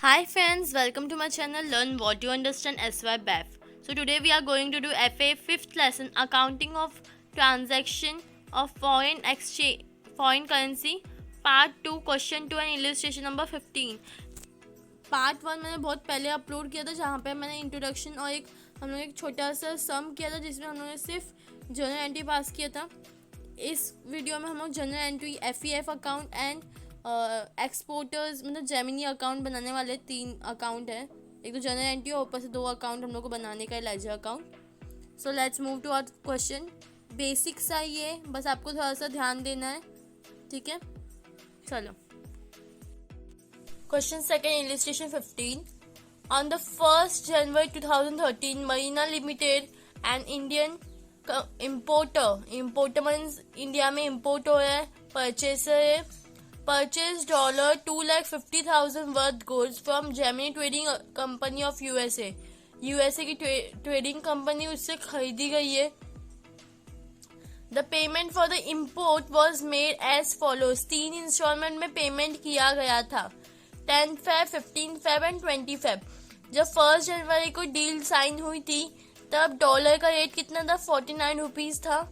Hi friends, welcome to my channel Learn What You Understand SY BEF. So today we are going to do FA 5th lesson Accounting of Transaction of Foreign Currency Part 2 Question 2 and Illustration number 15. Part 1 मैंने बहुत पहले upload किया था जहाँ पे मैंने introduction और हम लोग एक छोटा सा सम किया था जिसमें हम लोगों ने सिर्फ जर्नल एंट्री पास किया था। इस वीडियो में हम लोग journal entry FEF account and exporters मतलब जेमिनी अकाउंट बनाने वाले 3 अकाउंट है। एक तो जर्नल एंट्री और ऊपर से 2 अकाउंट हम लोग को बनाने का है, ledger account. So let's move to our question. Basic सा ही है, बस आपको थोड़ा सा ध्यान देना है, ठीक है। चलो question second, illustration 15। On the 1st January 2013, Marina Limited, an Indian importer means India में इम्पोर्ट हो रहा है, परचेसर है, purchase $250,000 worth goods from Gemini trading company of USA की ट्रेडिंग कंपनी उससे खरीदी गई है। The payment for the import was made as follows. 3 installment में पेमेंट किया गया था, 10 Feb, 15 Feb एंड 20 Feb। जब 1 जनवरी को डील साइन हुई थी तब डॉलर का रेट कितना था, 49 रुपीज था,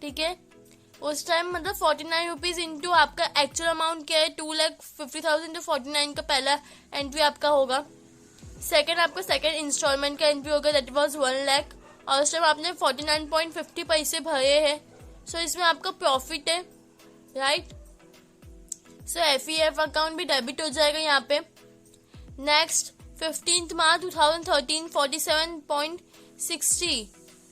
ठीक है। उस टाइम मतलब 49 रुपीज इंटू आपका एक्चुअल अमाउंट क्या है, 2,50,000 तो 49 का पहला एंट्री आपका होगा। सेकंड आपका सेकंड इंस्टॉलमेंट का एंट्री होगा, दैट वाज 1 लाख, और उस टाइम आपने 49.50 पैसे भरे हैं। सो इसमें आपका प्रॉफिट है, राइट। सो FEF अकाउंट भी डेबिट हो जाएगा यहाँ पे। नेक्स्ट 15 मार्च 2013, 47.60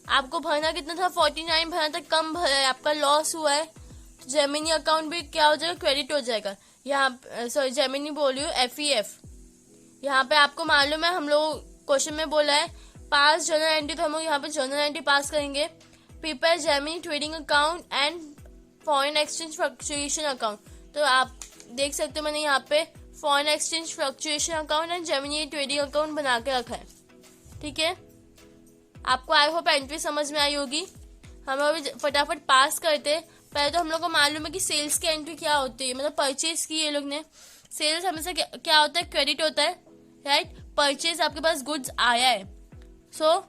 आपको भरना कितना था, 49 भरना था, कम भरा है, आपका लॉस हुआ है। तो जेमिनी अकाउंट भी क्या हो जाएगा, क्रेडिट हो जाएगा। यहाँ सॉरी जेमिनी बोल रही हूँ, FEF। यहाँ पे आपको मालूम है हम लोग क्वेश्चन में बोला है पास जर्नल एंट्री, तो हम लोग यहाँ पे जर्नल एंट्री पास करेंगे। Prepare Gemini trading account and foreign exchange fluctuation account. तो आप देख सकते हो मैंने यहाँ पे foreign exchange fluctuation account and Gemini trading account बना के रखा है, ठीक है। आपको आई होप एंट्री समझ में आई होगी। हम अभी फटाफट पास करते। पहले तो हम लोग को मालूम है कि सेल्स की एंट्री क्या होती है, मतलब परचेज की ये लोग ने। सेल्स हमेशा क्या होता है, क्रेडिट होता है, राइट। परचेज आपके पास गुड्स आया है, so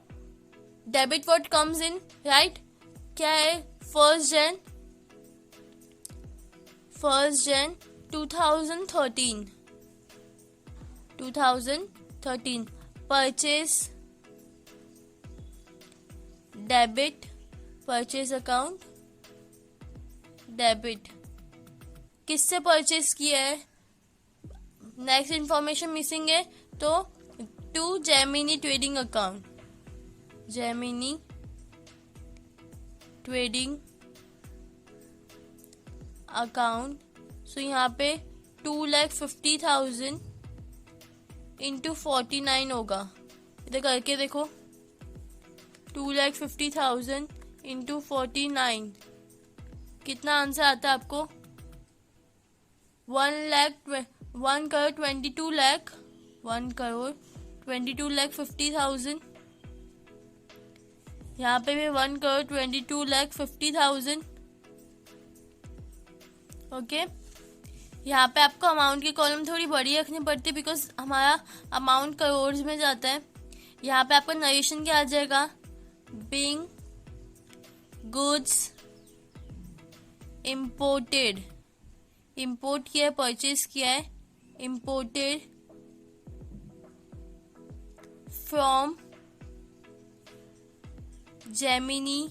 debit what comes in, right. क्या है, 1 Jan 2013 purchase debit, purchase account debit. किससे परचेज किया है, नेक्स्ट इंफॉर्मेशन मिसिंग है, तो to Gemini trading account, Gemini trading account. So यहाँ पे 2,50,000 इंटू 49 होगा, इधर करके देखो, 2,50,000 इंटू 49 कितना आंसर आता है आपको, 1,22,50,000। यहाँ पे भी 1,22,50,000, ओके। यहाँ पे आपको अमाउंट की कॉलम थोड़ी बड़ी रखनी पड़ती है बिकॉज हमारा अमाउंट करोड़ में जाता है। यहाँ पे आपका नरेशन क्या आ जाएगा, बीइंग गुड्स इम्पोर्टेड, इम्पोर्ट किया है, परचेज किया है, imported from Gemini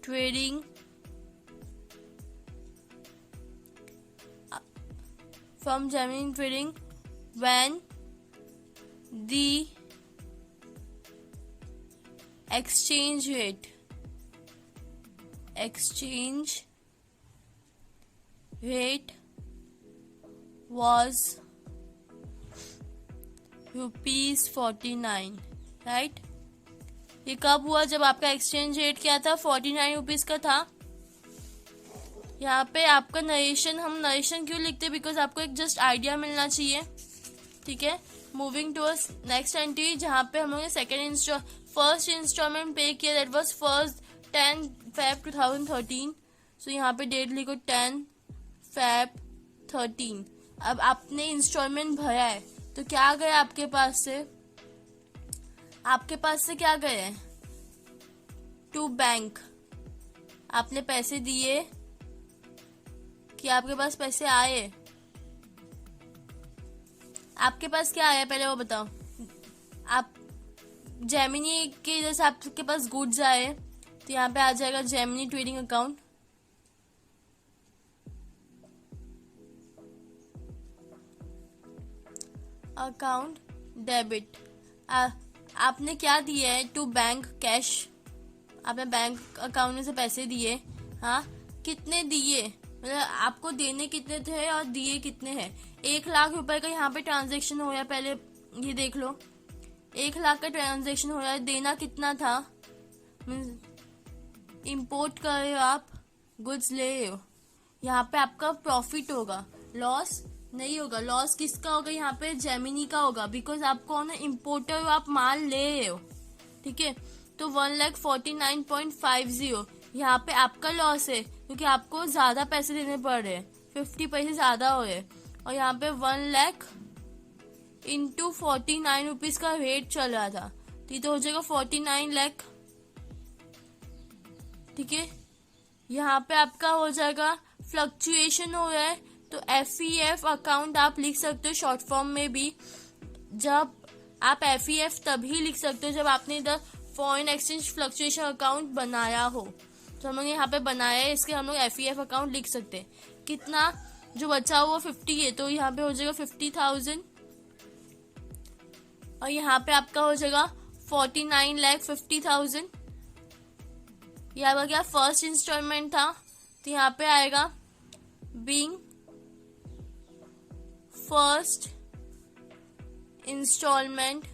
trading when the exchange rate was ₹49, right. ये कब हुआ, जब आपका एक्सचेंज रेट क्या था, 49 रुपीज का था। यहाँ पे आपका नरेशन, हम नरेशन क्यों लिखते, बिकॉज आपको एक जस्ट आइडिया मिलना चाहिए, ठीक है। मूविंग टूवर्ड्स नेक्स्ट एंट्री, जहाँ पे हम लोग ने फर्स्ट इंस्टॉलमेंट पे किया, दैट वाज 10 Feb 2013। सो यहाँ पे डेट लिखो 10 Feb 13। अब आपने इंस्टॉलमेंट भरा है तो क्या गया आपके पास से? आपके पास से क्या गए? To bank. आपने पैसे दिए कि आपके पास पैसे आए? आपके पास क्या आया पहले वो बताओ। आप जेमिनी के जैसे आपके पास गुड्स आए तो यहाँ पे आ जाएगा Gemini trading account. Account debit. आपने क्या दिया है? To bank cash. आपने बैंक अकाउंट में से पैसे दिए। हाँ, कितने दिए? मतलब आपको देने कितने थे और दिए कितने हैं? 1 लाख रुपए का यहाँ पे ट्रांजेक्शन हो रहा है। पहले ये देख लो, 1 लाख का ट्रांजेक्शन हो रहा है। देना कितना था? इंपोर्ट कर रहे हो आप, गुड्स ले रहे हो, यहाँ पे आपका प्रॉफिट होगा, लॉस नहीं होगा। लॉस किसका होगा? यहाँ पे जेमिनी का होगा, बिकॉज आप कौन है? इम्पोर्टर हो, आप माल ले रहे हो। ठीक है, तो 1,49,50 यहाँ पे आपका लॉस है क्योंकि आपको ज्यादा पैसे देने पड़ रहे हैं, 50 पैसे ज्यादा हो रहे। और यहाँ पे 1 लाख इंटू 49 रुपीज का रेट चल रहा था, तो ये तो हो जाएगा 49 लाख। ठीक है, यहाँ पे आपका हो जाएगा, फ्लक्चुएशन हो रहा है तो FEF अकाउंट आप लिख सकते हो शॉर्ट फॉर्म में भी। जब आप FEF तभी लिख सकते हो जब आपने इधर फॉरेन एक्सचेंज फ्लक्चुएशन अकाउंट बनाया हो। तो हम लोग यहाँ पे बनाया है, इसके हम लोग FEF अकाउंट लिख सकते हैं। कितना जो बचा हुआ 50 है, तो यहाँ पे हो जाएगा 50,000 और यहाँ पे आपका हो जाएगा 49,50,000। यहाँ पर क्या फर्स्ट इंस्टॉलमेंट था, तो यहाँ पे आएगा बीइंग फर्स्ट इंस्टॉलमेंट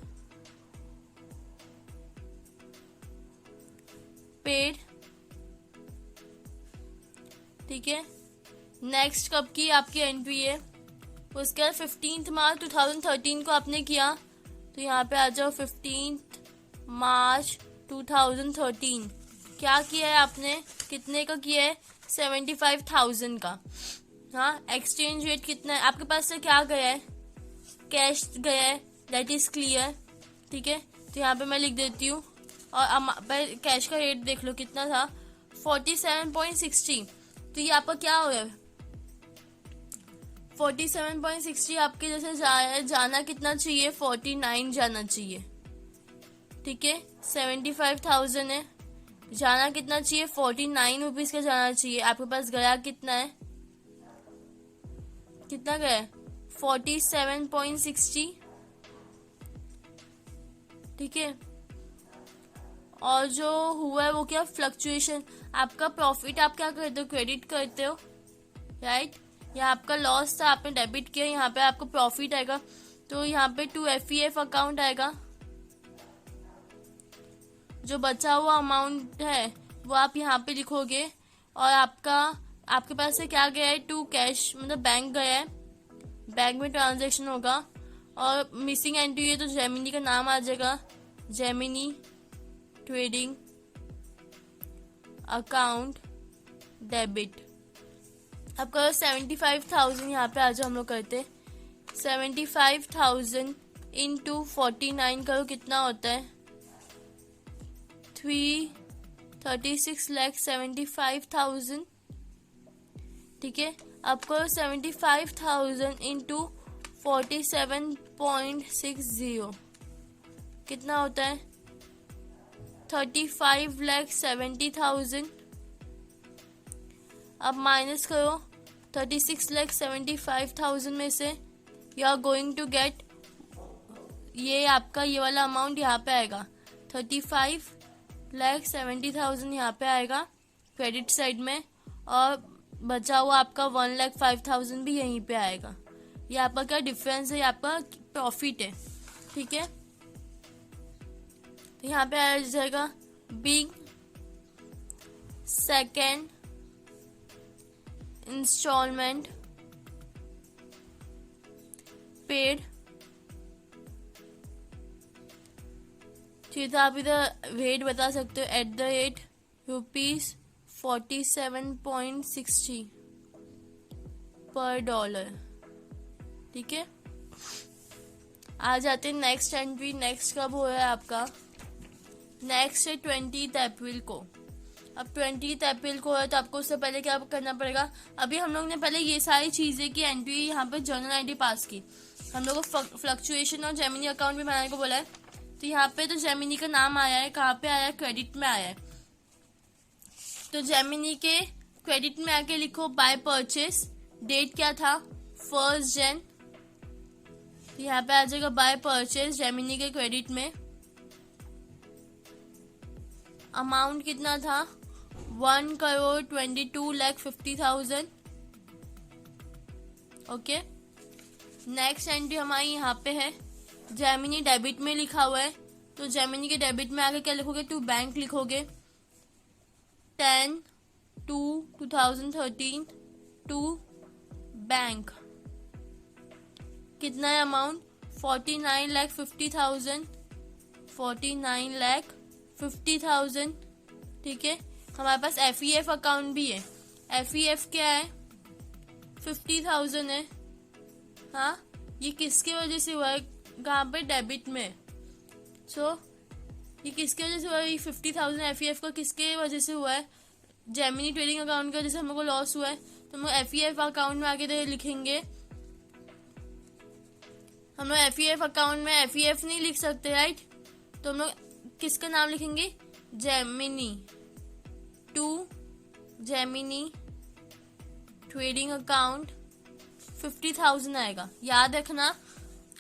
पेड। ठीक है, नेक्स्ट कब की आपकी एंट्री है? उसके बाद 15 मार्च 2013 को आपने किया, तो यहाँ पे आ जाओ 15 मार्च 2013। क्या किया है आपने? कितने का किया है? 75,000 का। हाँ, एक्सचेंज रेट कितना है आपके पास से? क्या गया है? कैश गया है, दैट इज क्लियर। ठीक है, तो यहाँ पे मैं लिख देती हूँ। और कैश का रेट देख लो कितना था, 47.60। तो ये आपका क्या हो गया? 47.60 आपके जैसे जाना कितना चाहिए? 49 जाना चाहिए। ठीक है, 75,000 है, जाना कितना चाहिए? 49 रुपीज का जाना चाहिए। आपके पास गया कितना है? कितना गया? 47.60। ठीक है, और जो हुआ है वो क्या? फ्लक्चुएशन। आपका प्रॉफिट आप क्या करते हो? क्रेडिट करते हो, राइट। यहाँ आपका लॉस था, आपने डेबिट किया, यहाँ पे आपको प्रॉफिट आएगा, तो यहाँ पे टू FEF अकाउंट आएगा। जो बचा हुआ अमाउंट है वो आप यहाँ पे लिखोगे। और आपके पास से क्या गया है? टू कैश, मतलब बैंक गया है, बैंक में ट्रांजैक्शन होगा। और मिसिंग एंट्री है तो जेमिनी का नाम आ जाएगा, जेमिनी ट्रेडिंग अकाउंट डेबिट। अब करो 75,000, यहाँ पे आ जाओ, हम लोग करते 75,000 इंटू 49 करो, कितना होता है? 336,75,000। ठीक है, अब करो 75,000 इंटू 47.60, कितना होता है? 35,70,000। अब माइनस करो 36,75,000 में से, you are going to get, ये आपका ये वाला अमाउंट यहाँ पे आएगा, 35,70,000 यहाँ पे आएगा क्रेडिट साइड में, और बचा हुआ आपका 1,05,000 भी यहीं पे आएगा। ये आपका क्या डिफरेंस है? आपका प्रॉफिट है। ठीक है, तो यहाँ पे आ जाएगा बिग सेकेंड इंस्टॉलमेंट पेड। तो आप इधर रेट बता सकते हो, @rupees 47.60 पर डॉलर। ठीक है, आ जाते हैं नेक्स्ट एंट्री। नेक्स्ट कब हो रहा है आपका? नेक्स्ट है 20 अप्रैल को। अब 20 अप्रैल को है तो आपको उससे पहले क्या करना पड़ेगा? अभी हम लोग ने पहले ये सारी चीजें की एंट्री यहाँ पे जर्नल एंट्री पास की, हम लोग को फ्लक्चुएशन और जेमिनी अकाउंट भी बनाने को बोला है। तो यहाँ पे तो जेमिनी का नाम आया है, कहाँ पे आया है? क्रेडिट में आया है। तो जेमिनी के क्रेडिट में आके लिखो बाय परचेस, डेट क्या था? 1 जन। यहाँ पे आ जाएगा बाय परचेस जेमिनी के क्रेडिट में। अमाउंट कितना था? 1,22,50,000। ओके, नेक्स्ट एंट्री हमारी यहाँ पे है, जेमिनी डेबिट में लिखा हुआ है। तो जेमिनी के डेबिट में आगे क्या लिखोगे? टू बैंक लिखोगे। 10/2/2013 टू बैंक। कितना है अमाउंट? 49,50,000। 49,50,000। ठीक है, हमारे पास FEF अकाउंट भी है। FEF क्या है? 50,000 है। हाँ, ये किसके वजह से हुआ है? कहाँ पे? डेबिट में। ये किसके वजह से हुआ है? ये 50,000 FEF का किसके वजह से हुआ है? जेमिनी ट्रेडिंग अकाउंट की वजह से हम लोग को लॉस हुआ है। तो हम लोग FEF अकाउंट में आगे तो लिखेंगे, हम लोग FEF अकाउंट में FEF नहीं लिख सकते, राइट? तो हम लोग किसका नाम लिखेंगे? Gemini to Gemini trading account 50,000 आएगा। याद रखना,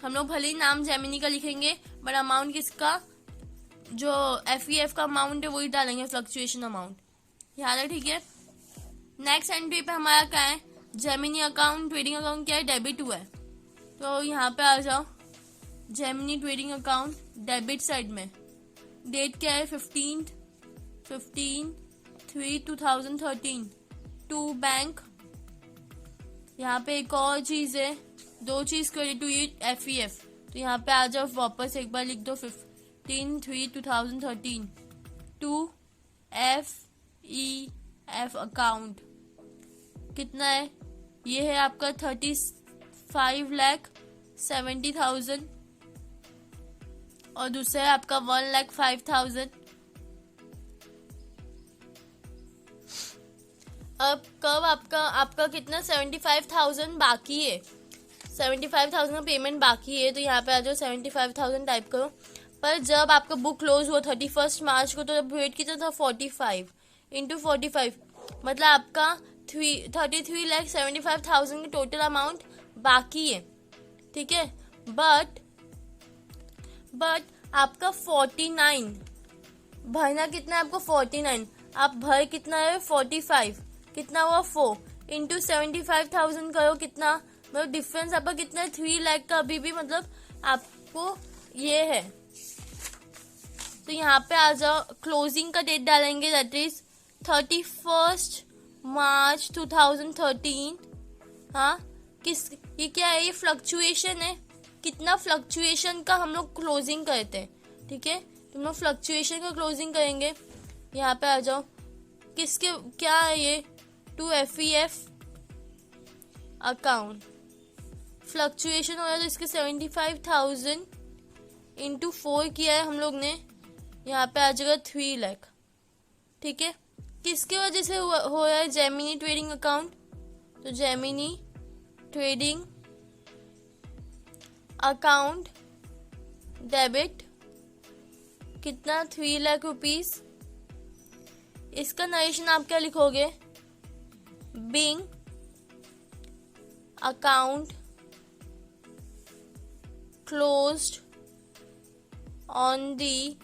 हम लोग भले ही नाम जेमिनी का लिखेंगे बट अमाउंट किसका? जो FEF का अमाउंट है वही डालेंगे, फ्लक्चुएशन अमाउंट। याद है? ठीक है। नेक्स्ट एंट्री पे हमारा क्या है? जेमिनी अकाउंट ट्रेडिंग अकाउंट क्या है? डेबिट हुआ है। तो यहाँ पे आ जाओ, Gemini trading account debit side में। डेट क्या है? 15/3/2013 टू बैंक। यहाँ पे एक और चीज है, दो चीज क्रेडिट हुई FEF। तो यहाँ पे आ जाओ, वापस एक बार लिख दो 15/3/2013 टू FEF अकाउंट। कितना है? ये है आपका 35,70,000 और दूसरा है आपका 1,05,000। अब कब आपका कितना? 75,000 बाकी है। 75,000 का पेमेंट बाकी है। तो यहाँ पे आ जाओ, 75,000 टाइप करो। पर जब आपका बुक क्लोज हुआ 31 मार्च को, तो जब वेट कितना था? 45 इंटू 45, मतलब आपका 33,75,000 की टोटल अमाउंट बाकी है। ठीक है, बट आपका 49 भरना कितना है आपको? 49 आप भर कितना है? 45। कितना हुआ? 4 इंटू 75,000 करो, कितना मतलब डिफरेंस आपका कितना है? 3 लाख का अभी भी, मतलब आपको ये है। तो यहाँ पे आ जाओ, क्लोजिंग का डेट डालेंगे, दैट इज 31 मार्च 2013। हाँ, ये क्या है? ये फ्लक्चुएशन है। कितना फ्लक्चुएशन का हम लोग क्लोजिंग करते हैं। ठीक है, तो हम लोग फ्लक्चुएशन का क्लोजिंग करेंगे। यहाँ पे आ जाओ, किसके क्या है ये? To FEF account. फ्लक्चुएशन हो रहा है तो इसके 75,000 इंटू 4 किया है हम लोग ने। यहाँ पे आ जाएगा 3 लाख। ठीक है, किसकी वजह से हो रहा है? Gemini trading account. तो जेमिनी ट्रेडिंग अकाउंट डेबिट कितना? 3 लाख रुपीज। इसका नरेशन आप क्या लिखोगे? Being account closed on the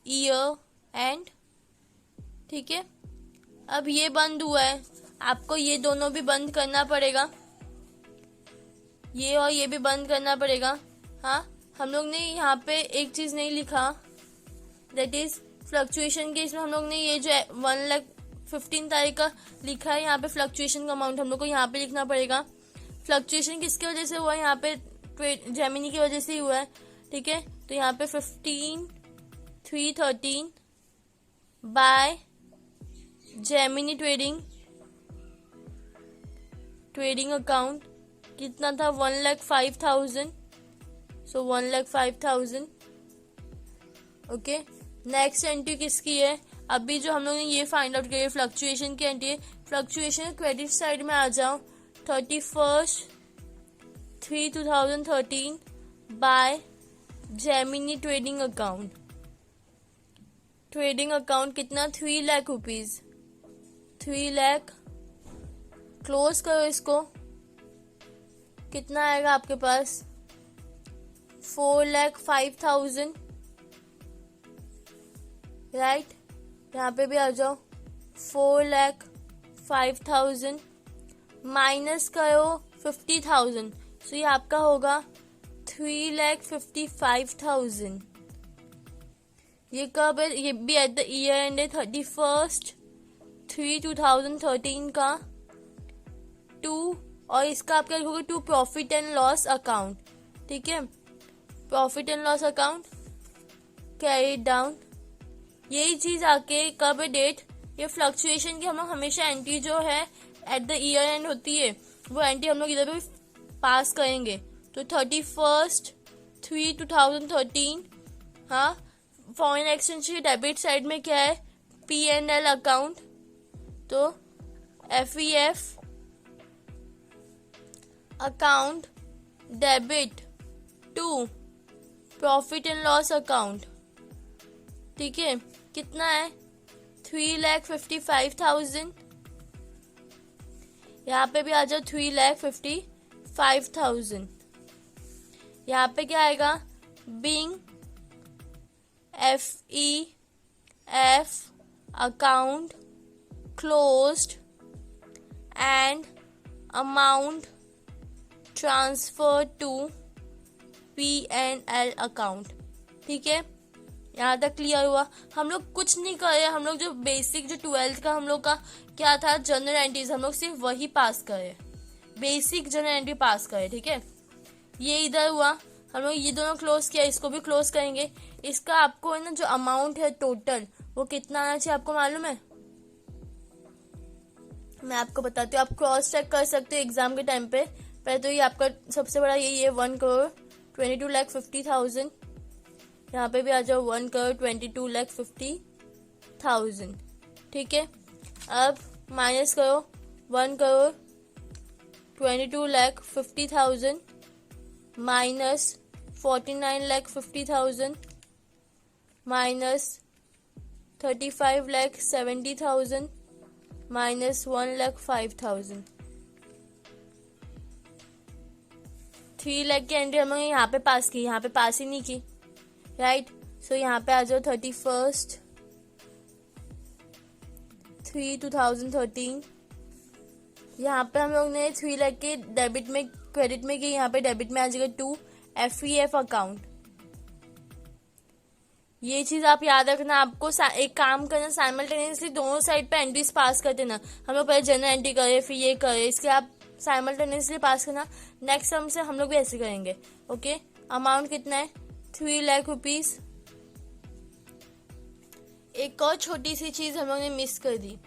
year end. ठीक है, अब ये बंद हुआ है, आपको ये दोनों भी बंद करना पड़ेगा, ये और ये भी बंद करना पड़ेगा। हाँ, हम लोग ने यहाँ पे एक चीज नहीं लिखा, दैट इज फ्लक्चुएशन के इसमें हम लोग ने ये जो 1,15,000 तारीख का लिखा है, यहाँ पे फ्लक्चुएशन का अमाउंट हम लोग को यहाँ पे लिखना पड़ेगा। फ्लक्चुएशन किसकी वजह से हुआ है? यहाँ पे जेमिनी की वजह से ही हुआ है। ठीक है, तो यहाँ पे 15/3/13 बाय जेमिनी ट्रेडिंग अकाउंट कितना था 1,05,000, सो 1,05,000। ओके, नेक्स्ट एंट्री किसकी है? अभी जो हम लोग ने ये फाइंड आउट किया फ्लक्चुएशन की एंट्री है। फ्लक्चुएशन क्रेडिट साइड में आ जाओ, 31/3/2013 by Gemini trading account. Trading account कितना? 3 लाख रुपीज, 3 लाख। क्लोज करो इसको, कितना आएगा आपके पास? 4,05,000, राइट। यहाँ पे भी आ जाओ, 4,05,000 माइनस करो 50,000, सो ये आपका होगा 3,55,000। ये कब है? ये भी एट द ईयर एंड है 31/3/2013 का 2, और इसका आपका होगा 2 प्रॉफिट एंड लॉस अकाउंट। ठीक है, profit and loss account carry down. यही चीज आके कब है डेट? ये फ्लक्चुएशन की हम लोग हमेशा एंट्री जो है एट द ईयर एंड होती है, वो एंट्री हम लोग इधर भी पास करेंगे। तो 31/3/2013। हाँ, फॉरेन एक्सचेंज की डेबिट साइड में क्या है? P&L अकाउंट, तो FEF account debit to profit and loss account. ठीक है, कितना है? 3,55,000। यहाँ पे भी आ जाओ 3,55,000। यहाँ पे क्या आएगा? Being FEF account closed and amount transfer to P&L account. ठीक है, यहाँ तक क्लियर हुआ? हम लोग कुछ नहीं करे, हम लोग जो बेसिक जो 12th का हम लोग का क्या था, जनरल एंट्रीज, हम लोग सिर्फ वही पास करे, बेसिक जनरल एंट्री पास करे। ठीक है, ये इधर हुआ, हम लोग ये दोनों क्लोज किया, इसको भी क्लोज करेंगे। इसका आपको है ना जो अमाउंट है टोटल, वो कितना आना चाहिए आपको मालूम है? मैं आपको बताती हूँ, आप क्रॉस चेक कर सकते हो एग्जाम के टाइम पे। पहले तो ये आपका सबसे बड़ा यही है, 1,22,50,000। यहाँ पे भी आ जाओ 1,22,50,000। ठीक है, अब माइनस करो 1,22,50,000 माइनस 49,50,000 माइनस 35,70,000 माइनस 1,05,000। 3 लाख की एंट्री हम लोग यहाँ पे पास की, यहाँ पे पास ही नहीं की, राइट। सो यहाँ पे आ जाओ 31/3/2013। यहाँ पे हम लोग ने 3 लाख के डेबिट में क्रेडिट में की, यहाँ पे डेबिट में आ जाएगा 2 FEF अकाउंट। ये चीज आप याद रखना, आपको एक काम करना, साइमल्टेनियसली दोनों साइड पे एंट्रीज पास कर देना। हम लोग पहले जनरल एंट्री करे फिर ये करे, इसके आप साइमल्टेनियसली पास करना। नेक्स्ट सम से हम लोग भी ऐसे करेंगे। ओके, अमाउंट कितना है? 3 लाख रुपीज। एक और छोटी सी चीज हम लोग ने मिस कर दी,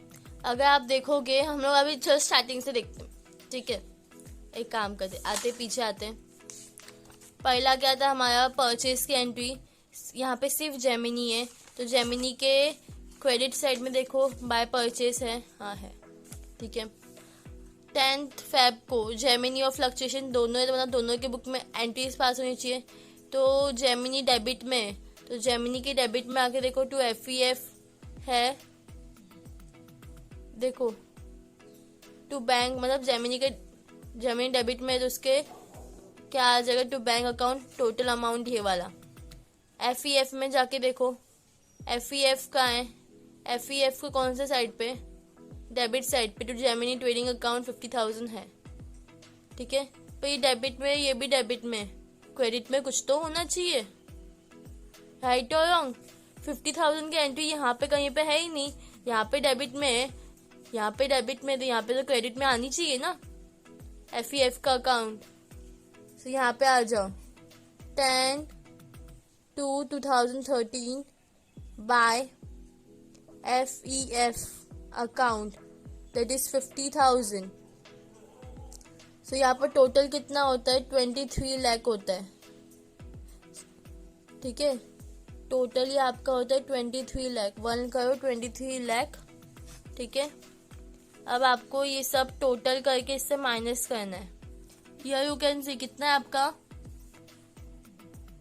अगर आप देखोगे, हम लोग अभी जस्ट स्टार्टिंग से देखते हैं। ठीक है, एक काम करते, आते पीछे आते हैं। पहला क्या था हमारा? परचेज की एंट्री। यहाँ पे सिर्फ जेमिनी है, तो जेमिनी के क्रेडिट साइड में देखो बाय परचेज है, हाँ है। ठीक है, 10th Feb को जेमिनी और फ्लक्चुएशन दोनों है, तो मतलब दोनों के बुक में एंट्रीज पास होनी चाहिए। तो जेमिनी डेबिट में, तो जेमिनी के डेबिट में आके देखो 2 FEF है, देखो 2 बैंक, मतलब जेमिनी डेबिट में, तो उसके क्या आ जाएगा? 2 बैंक अकाउंट, टोटल अमाउंट ये वाला। FEF में जाके देखो, FEF का है, FEF को कौन से साइड पे? डेबिट साइड पे, तो जेमिनी ट्रेडिंग अकाउंट 50,000 है। ठीक है, तो ये डेबिट में, ये भी डेबिट में, क्रेडिट में कुछ तो होना चाहिए, राइट और रॉन्ग? 50,000 की एंट्री यहाँ पे कहीं पे है ही नहीं, यहाँ पे डेबिट में है, यहाँ पे डेबिट में, तो यहाँ पे तो क्रेडिट में आनी चाहिए ना FEF का अकाउंट। तो यहाँ पे आ जाओ 10/2/2013 bye FEF account, that is 50,000. तो यहाँ पर टोटल कितना होता है, 23 लाख होता है, ठीक है। टोटल ये आपका होता है 23 लाख, 1 करोड़ 23 लाख, ठीक है। अब आपको ये सब टोटल करके इससे माइनस करना है। हियर यू कैन सी कितना है आपका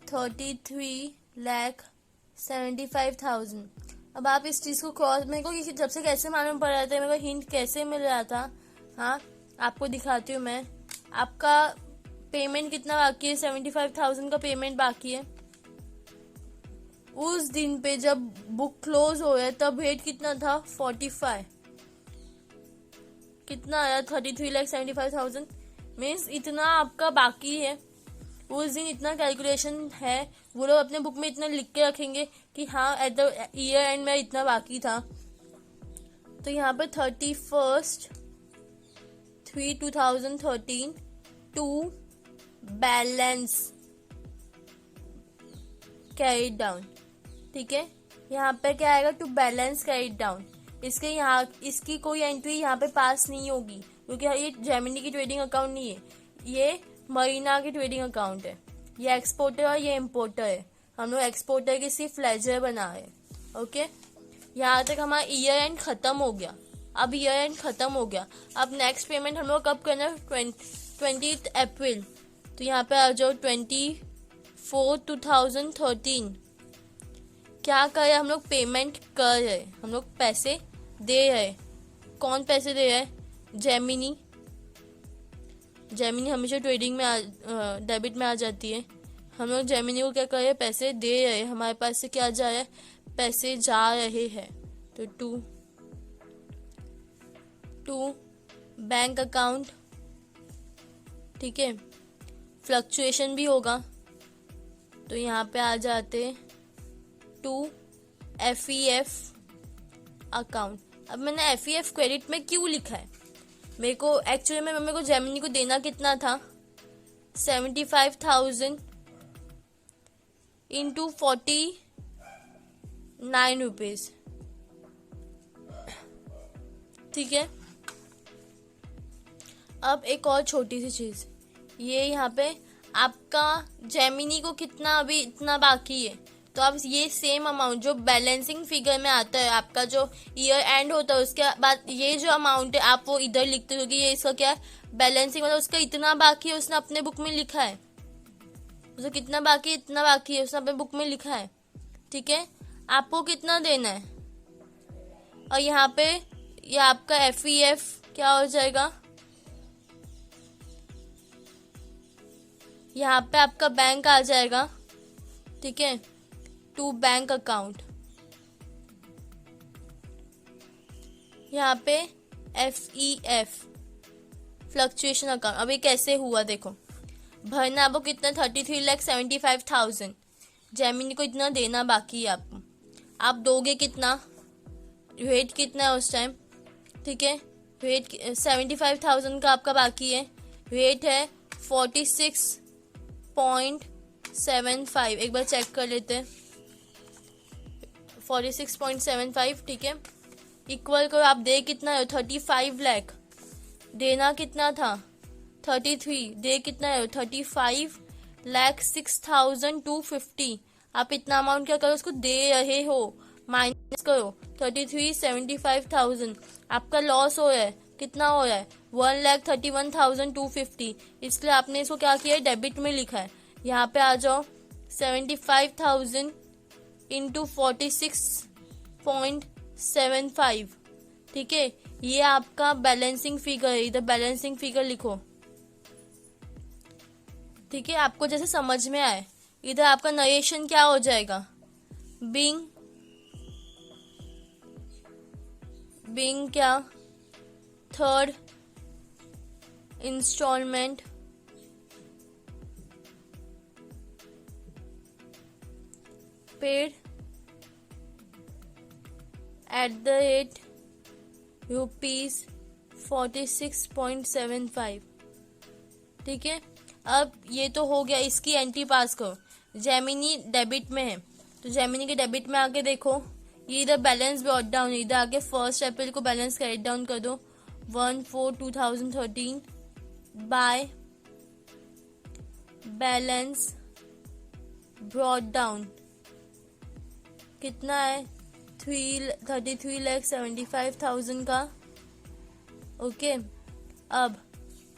33,75,000। अब आप इस चीज को क्रॉस, मेरे को जब से कैसे मालूम पड़ रहा था, मेरे को हिंट कैसे मिल रहा था, हाँ आपको दिखाती हूँ मैं। आपका पेमेंट कितना बाकी है, 75,000 का पेमेंट बाकी है। उस दिन पे जब बुक क्लोज हो रहा तब रेट कितना था, 45। कितना आया, 33,75,000। मीन्स इतना आपका बाकी है। उस दिन इतना कैलकुलेशन है, वो लोग अपने बुक में इतना लिख के रखेंगे कि हाँ एट द ईयर एंड में इतना बाकी था। तो यहाँ पे 31/3/2013 टू बैलेंस कैरी डाउन, ठीक है। यहाँ पे क्या आएगा, टू बैलेंस कैरी डाउन। इसके यहाँ इसकी कोई एंट्री यहाँ पे पास नहीं होगी, क्योंकि ये जेमिनी की ट्रेडिंग अकाउंट नहीं है, ये मरीना की ट्रेडिंग अकाउंट है। ये एक्सपोर्टर और ये इम्पोर्टर है। हम लोग एक्सपोर्टर की सिर्फ लेजर बना है, ओके। यहाँ तक हमारा ईयर एंड खत्म हो गया। अब ईयर एंड खत्म हो गया, अब नेक्स्ट पेमेंट हम लोग कब करना है, 20 अप्रैल। तो यहाँ पे आ जाओ 24/2013। क्या करे, हम लोग पेमेंट कर रहे, हम लोग पैसे दे रहे। कौन पैसे दे रहा है, जेमिनी। जेमिनी हमेशा ट्रेडिंग में डेबिट में आ जाती है। हम लोग जेमिनी को क्या कर रहे, पैसे दे रहे। हमारे पास से क्या जा रहा है, पैसे जा रहे हैं। तो टू बैंक अकाउंट, ठीक है। फ्लक्चुएशन भी होगा, तो यहाँ पे आ जाते टू FEF अकाउंट। अब मैंने FEF क्रेडिट में क्यों लिखा है, मेरे को एक्चुअली में मेरे को जेमिनी को देना कितना था, 75,000 इंटू 49 रुपीज, ठीक है। अब एक और छोटी सी चीज, ये यहाँ पे आपका जेमिनी को कितना अभी इतना बाकी है, तो आप ये सेम अमाउंट जो बैलेंसिंग फिगर में आता है, आपका जो ईयर एंड होता है उसके बाद ये जो अमाउंट है आप वो इधर लिखते हो, क्योंकि ये इसका क्या है, बैलेंसिंग, मतलब उसका इतना बाकी है, उसने अपने बुक में लिखा है। उसका कितना बाकी है, इतना बाकी है, उसने अपने बुक में लिखा है, ठीक है। आपको कितना देना है, और यहाँ पे ये आपका FEF क्या हो जाएगा, यहाँ पे आपका बैंक आ जाएगा, ठीक है, टू बैंक अकाउंट। यहाँ पे FEF फ्लक्चुएशन अकाउंट। अभी कैसे हुआ देखो, भरना आपको कितना, 33,75,000। जेमिनी को इतना देना बाकी है आपको। आप दोगे कितना, रेट कितना है उस टाइम, ठीक है। रेट 75,000 का आपका बाकी है, रेट है 46.75। एक बार चेक कर लेते हैं, 46.75, ठीक है। इक्वल करो, आप दे कितना है, 35 लाख। देना कितना था, 33, दे कितना है, 35,06,250। आप इतना अमाउंट क्या करो, उसको दे रहे हो, माइनस करो 33,75,000। आपका लॉस हो रहा है, कितना हो रहा है, 1,31,250। इसलिए आपने इसको क्या किया है, डेबिट में लिखा है। यहाँ पे आ जाओ, 75,000 इंटू 46.75, ठीक है। ये आपका बैलेंसिंग फिगर है, इधर बैलेंसिंग फिगर लिखो, ठीक है। आपको जैसे समझ में आए, इधर आपका नरेशन क्या हो जाएगा, बिंग क्या, थर्ड इंस्टॉलमेंट पेड @ ₹46.75, ठीक है। अब ये तो हो गया, इसकी एंट्री पास करो। जेमिनी डेबिट में है, तो जेमिनी के डेबिट में आके देखो, ये इधर बैलेंस ब्रॉट डाउन, इधर आके 1 अप्रैल को बैलेंस कैरी डाउन कर दो, 1/4/2013 बाय बैलेंस ब्रॉट डाउन कितना है 33,75,000 का। ओके, अब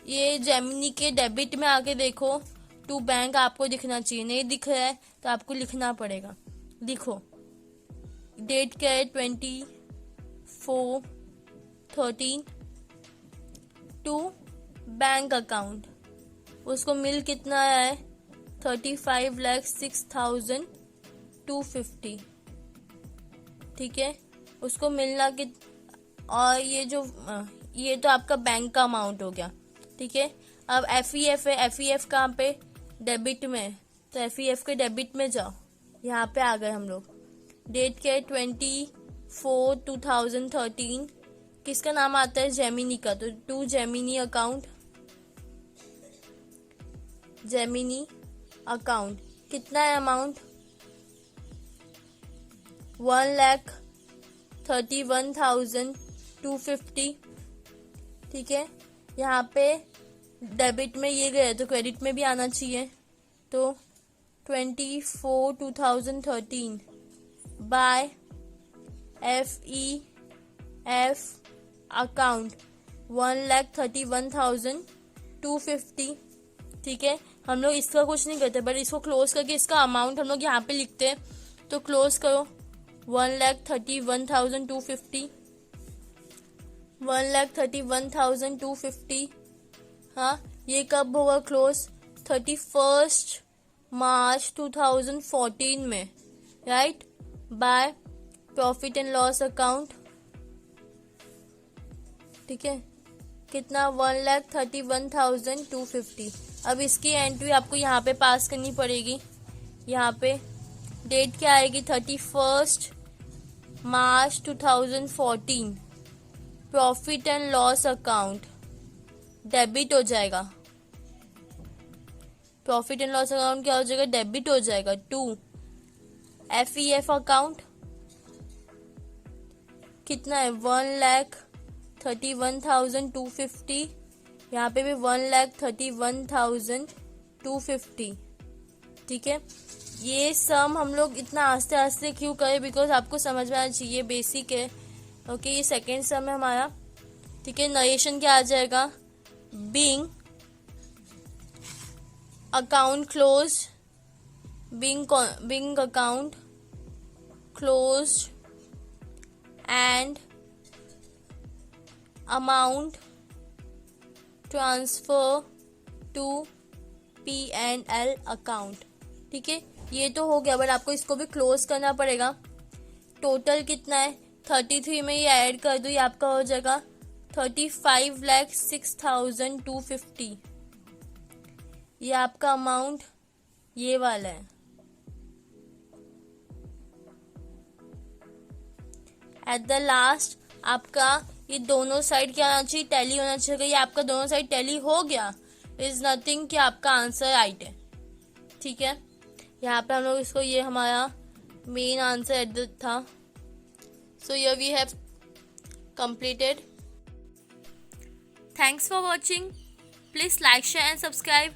ये जेमिनी के डेबिट में आके देखो, टू बैंक आपको दिखना चाहिए, नहीं दिख रहा है तो आपको लिखना पड़ेगा। लिखो, डेट क्या है 24/13 टू बैंक अकाउंट, उसको मिल कितना है 35,06,250। ठीक है, उसको मिलना कि, और ये तो आपका बैंक का अमाउंट हो गया। ठीक है, अब FEF है, FEF कहाँ पे, डेबिट में, तो FEF के डेबिट में जाओ, यहाँ पे आ गए हम लोग। डेट क्या है 24/2013, किसका नाम आता है जेमिनी का, तो to Gemini account, Gemini account कितना है अमाउंट 1,31,250। ठीक है, यहाँ पे डेबिट में ये गया तो क्रेडिट में भी आना चाहिए, तो 24/2013 बाय FEF अकाउंट 1,31,250। ठीक है, हम लोग इसका कुछ नहीं करते, बट इसको क्लोज करके इसका अमाउंट हम लोग यहाँ पे लिखते हैं, तो क्लोज करो 1,31,250, 1,31,250। हाँ, ये कब होगा क्लोज 31 मार्च 2014 में, right, by profit and loss account. ठीक है, कितना 1,31,250। अब इसकी एंट्री आपको यहाँ पे पास करनी पड़ेगी, यहाँ पे डेट क्या आएगी 31 मार्च 2014, profit and loss account debit हो जाएगा, प्रॉफिट एंड लॉस अकाउंट क्या हो जाएगा, डेबिट हो जाएगा टू FEF अकाउंट, कितना है 1,31,250, यहाँ पे भी 1,31,250। ठीक है, ये सम हम लोग इतना आस्ते आस्ते क्यों करें, बिकॉज आपको समझ में आना चाहिए, बेसिक है। ओके, ये सेकेंड सम है हमारा। ठीक है, नरेशन क्या आ जाएगा, being account close, being account close and amount transfer to P&L account. ठीक है, ये तो हो गया, बट आपको इसको भी क्लोज करना पड़ेगा। टोटल कितना है 33 में ये ऐड कर दो, ये आपका हो जाएगा 35,06,250। ये आपका अमाउंट ये वाला है। एट द लास्ट आपका ये दोनों साइड क्या होना चाहिए, टैली होना चाहिए। ये आपका दोनों साइड टैली हो गया, इज नथिंग कि आपका आंसर राइट है। ठीक है, यहाँ पे हम लोग इसको, ये हमारा मेन आंसर एट था। So here we have completed. Thanks for watching. Please like, share and subscribe.